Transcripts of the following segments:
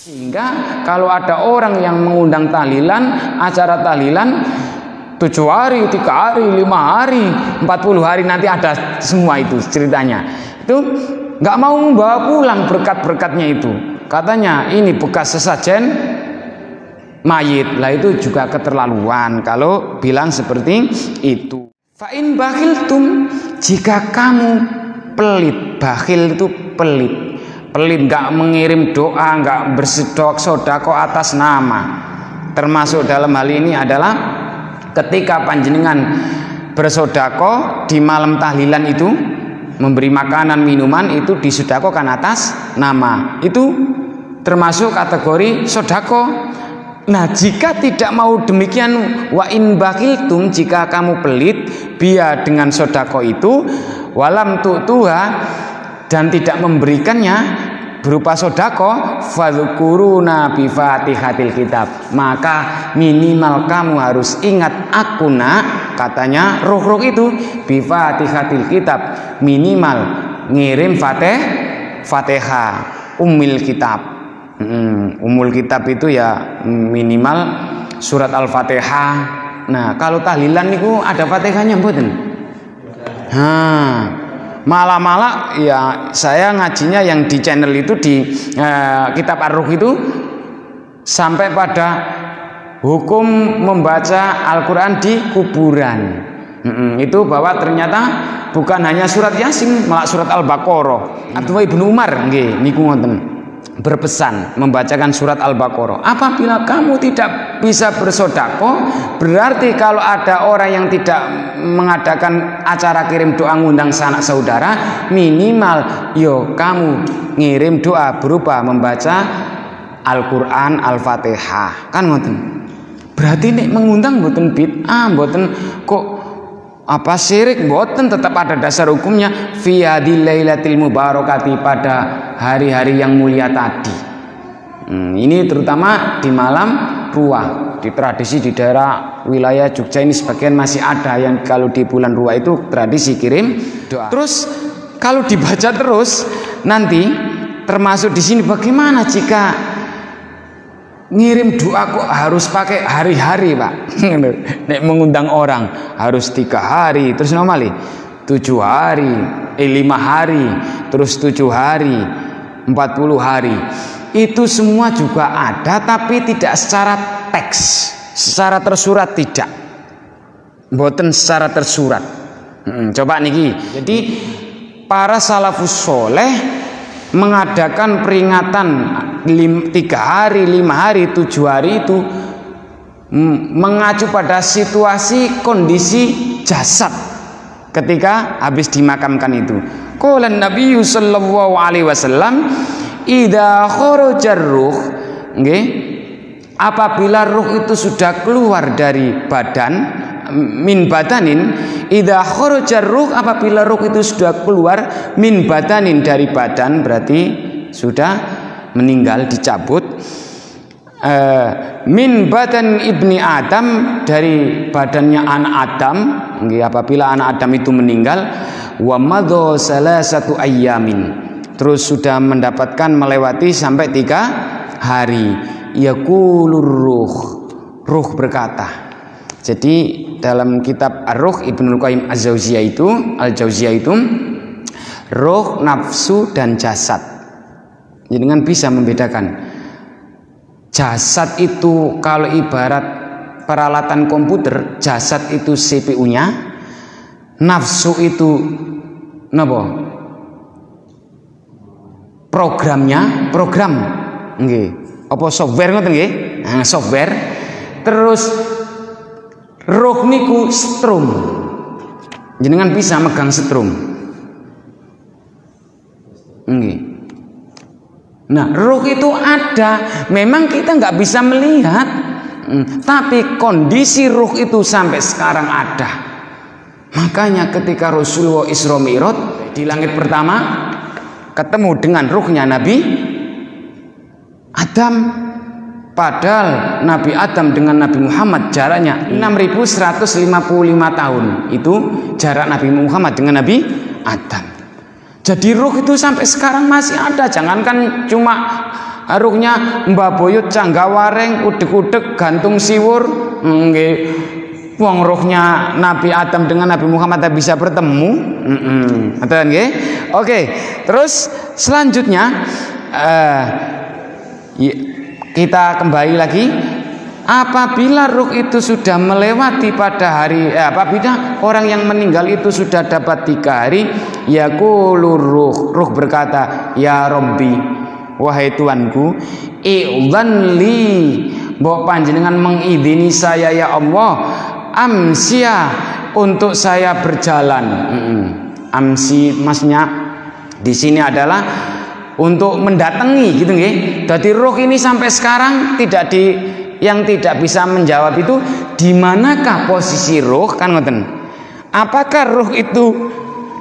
Sehingga kalau ada orang yang mengundang tahlilan, acara tahlilan 7 hari, 3 hari, 5 hari, 40 hari, nanti ada semua itu ceritanya. Itu nggak mau membawa pulang berkat-berkatnya itu. Katanya ini bekas sesajen mayit. Lah itu juga keterlaluan kalau bilang seperti itu. Fa'in bakhiltum, jika kamu pelit. Bakhil itu pelit. Pelit nggak mengirim doa, nggak bersedekah atas nama. Termasuk dalam hal ini adalah ketika panjenengan bersedekah di malam tahlilan itu, memberi makanan minuman itu disedekahkan atas nama. Itu termasuk kategori sedekah. Nah, jika tidak mau demikian, wa in bakhiltum, jika kamu pelit biya dengan sedekah itu, walam tu'tuha, dan tidak memberikannya berupa sedekah, fadhkuruna bi fatihatil kitab, maka minimal kamu harus ingat aku nak, katanya ruh-ruh itu, bi fatihatil kitab, minimal ngirim Fatihah umil kitab. Umul kitab itu ya minimal surat Al-Fatihah. Nah, kalau tahlilan itu ada Fatihahnya mboten? Malah ya saya ngajinya yang di channel itu di kitab Ar-Ruh itu sampai pada hukum membaca Al-Quran di kuburan. Itu bahwa ternyata bukan hanya surat Yasin, malah surat Al-Baqarah. Abdullah ibnu Umar nggih niku ngoten berpesan membacakan surat Al-Baqarah. Apabila kamu tidak bisa bersedekah, berarti kalau ada orang yang tidak mengadakan acara kirim doa ngundang sanak saudara, minimal yo kamu ngirim doa berupa membaca Al-Qur'an Al-Fatihah. Kan ngoten. Berarti nek mengundang mboten bid'ah, mboten kok apa syirik, mboten, tetap ada dasar hukumnya fi hadil lailatil mubarakati, pada hari-hari yang mulia tadi. Ini terutama di malam ruah. Di tradisi di daerah wilayah Jogja ini sebagian masih ada yang kalau di bulan ruah itu tradisi kirim doa. Terus kalau dibaca terus nanti termasuk di sini bagaimana jika ngirim doa kok harus pakai hari-hari, Pak? Nek mengundang orang harus 3 hari, terus normali 7 hari, 5 hari, terus 7 hari, 40 hari. Itu semua juga ada, tapi tidak secara teks, secara tersurat tidak. Mboten secara tersurat. Coba niki. Jadi para salafus soleh mengadakan peringatan 3 hari, 5 hari, 7 hari itu mengacu pada situasi kondisi jasad ketika habis dimakamkan itu. Qala Nabi sallallahu alaihi wasallam, idza kharajar ruh, nggih, apabila ruh itu sudah keluar dari badan, min badanin, idza kharajar ruh, apabila ruh itu sudah keluar min badanin, dari badan, berarti sudah meninggal, dicabut. Min badan ibni Adam, dari badannya anak Adam. Apabila anak Adam itu meninggal, wa madha salasatu ayyamin, terus sudah mendapatkan melewati sampai 3 hari, yaqulur ruh berkata. Jadi dalam kitab Ar-Ruh Ibnul Qayyim Al-Jauziyah itu ruh, nafsu dan jasad. Jadi dengan bisa membedakan. Jasad itu kalau ibarat peralatan komputer, jasad itu CPU-nya, nafsu itu napa? Program nggih. Apa software ngoten nggih? Nah, software. Terus ruh niku strum. Jenengan bisa megang strum. Nggih. Nah, ruh itu ada, memang kita nggak bisa melihat, tapi kondisi ruh itu sampai sekarang ada. Makanya ketika Rasulullah Isra Mi'raj di langit pertama ketemu dengan ruhnya Nabi Adam, padahal Nabi Adam dengan Nabi Muhammad jaraknya 6155 tahun. Itu jarak Nabi Muhammad dengan Nabi Adam. Jadi ruh itu sampai sekarang masih ada. Jangankan cuma ruhnya Mbah Boyut Canggawareng udek-udek gantung siwur nggih. Wong rohnya Nabi Adam dengan Nabi Muhammad bisa bertemu. Ngoten nggih. Oke, terus selanjutnya kita kembali lagi. Apabila ruh itu sudah melewati pada hari apabila orang yang meninggal itu sudah dapat 3 hari, yaqulu ruh berkata, ya Rabbi, wahai Tuanku, i'dzan li, mbok panjenengan mengidini saya ya Allah, amsia, untuk saya berjalan. Amsi maksudnya di sini adalah untuk mendatangi gitu nggih. Jadi roh ini sampai sekarang yang tidak bisa menjawab itu di manakah posisi roh, kan ngoten. Apakah roh itu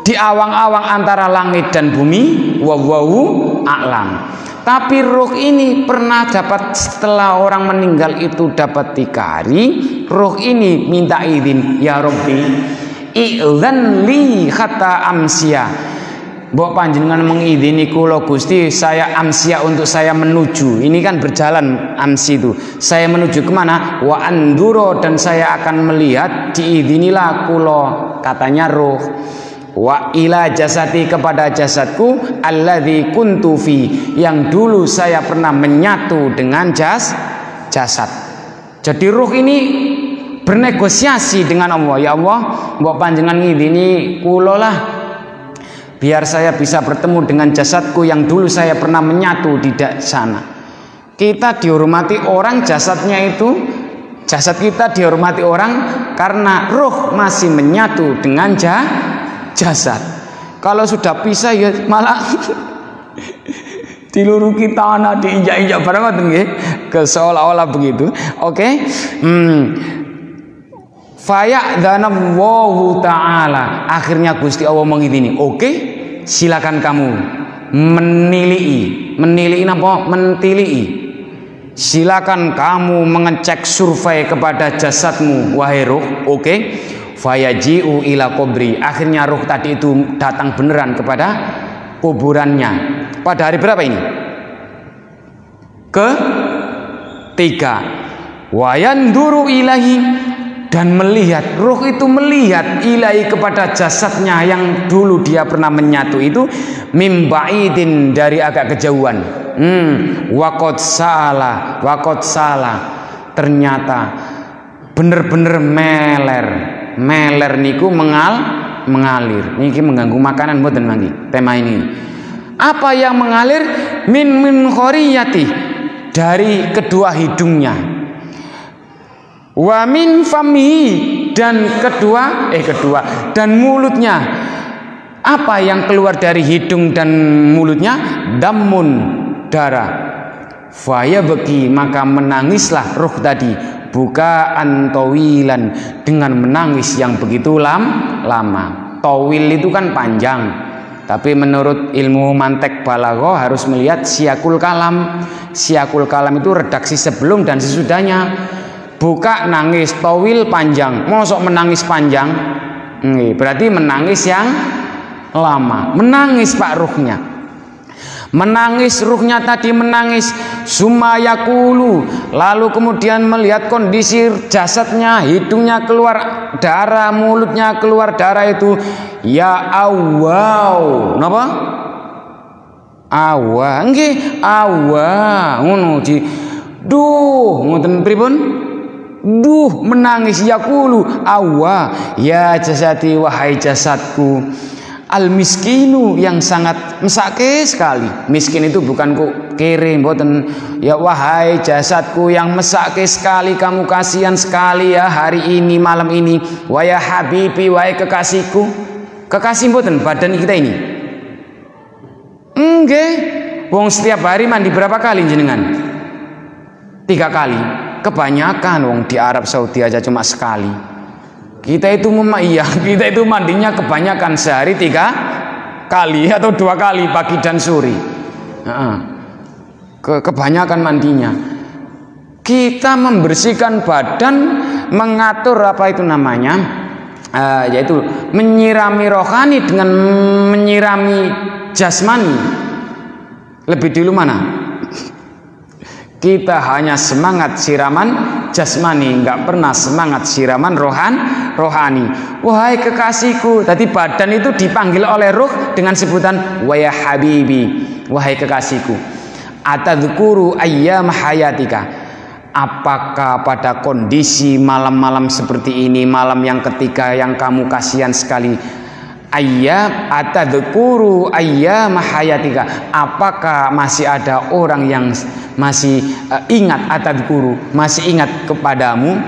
di awang-awang antara langit dan bumi? Wallahu a'lam. Tapi roh ini pernah dapat setelah orang meninggal itu dapat 3 hari, roh ini minta izin, ya Rabbi, i'dzan li hatta amsia. Mbok panjenengan mengidini kula Gusti, saya amsia untuk saya menuju. Ini kan berjalan amsi itu. Saya menuju kemana? Wa anduro, dan saya akan melihat, diizinilah kula, katanya roh. Wa ila jasati, kepada jasadku, alladzi kuntu fi, yang dulu saya pernah menyatu dengan jasad. Jadi roh ini bernegosiasi dengan Allah. Ya Allah, mbok panjenengan ngidini kula lah, biar saya bisa bertemu dengan jasadku yang dulu saya pernah menyatu di sana. Kita dihormati orang, jasad kita dihormati orang karena roh masih menyatu dengan jasad. Kalau sudah pisah ya malah diluruki tanah, diinjak-injak barang ngoten nggih, seolah-olah begitu. Oke. Faya'dzanallahu ta'ala, akhirnya Gusti Allah mengizini, oke, silakan kamu menilii apa? Mentilii. Silakan kamu mengecek survei kepada jasadmu, wahai ruh. Oke. Fayaji'u ila kubri, akhirnya ruh tadi itu datang beneran kepada kuburannya. Pada hari berapa ini? Ketiga. Wayanduru ilahi, dan melihat, ruh itu melihat ilahi kepada jasadnya yang dulu dia pernah menyatu itu, mimbaidin, dari agak kejauhan. Wakot salah, ternyata bener-bener meler niku mengalir. Niki mengganggu makanan mboten mangki tema ini. Apa yang mengalir? Min khoriyati, dari kedua hidungnya. Wa min famihi, dan dan mulutnya. Apa yang keluar dari hidung dan mulutnya? Damun, darah. Faya beki, maka menangislah ruh tadi, bukaan tawilan, dengan menangis yang begitu lama. Tawil itu kan panjang, tapi menurut ilmu mantek balaghah harus melihat siakul kalam. Siakul kalam itu redaksi sebelum dan sesudahnya. Buka nangis, tawil panjang, mosok menangis panjang, berarti menangis yang lama. Menangis pak ruhnya, menangis ruhnya tadi menangis. Sumayakulu, lalu kemudian melihat kondisi jasadnya, hidungnya keluar darah, mulutnya keluar darah itu. Ya awau, napa? Awa, nggih, awa, ngono ji. Duh, ngoten pripun? Duh, menangis. Yaqulu, awa, ya jasadi, wahai jasadku, al miskinu, yang sangat mesake sekali. Miskin itu bukan kok kere, mboten. Ya wahai jasadku yang mesake sekali, kamu kasihan sekali ya hari ini, malam ini. Wa ya habibi, wahai kekasihku. Kekasih mboten badan kita ini? Nggih. Wong setiap hari mandi berapa kali jenengan? 3 kali. Kebanyakan wong di Arab Saudi aja cuma sekali. Kita itu kita itu mandinya kebanyakan sehari 3 kali atau 2 kali, pagi dan sore. Kebanyakan mandinya. Kita membersihkan badan, mengatur apa itu namanya, yaitu menyirami rohani dengan menyirami jasmani. Lebih dulu mana? Kita hanya semangat siraman jasmani, nggak pernah semangat siraman rohani. Wahai kekasihku, tadi badan itu dipanggil oleh ruh dengan sebutan wa ya habibi, wahai kekasihku. Atadzkuru ayyam hayatika, apakah pada kondisi malam-malam seperti ini, malam yang ketiga yang kamu kasihan sekali, atadzkuru ayyam hayatika, apakah masih ada orang yang masih ingat, atadzkuru, masih ingat kepadamu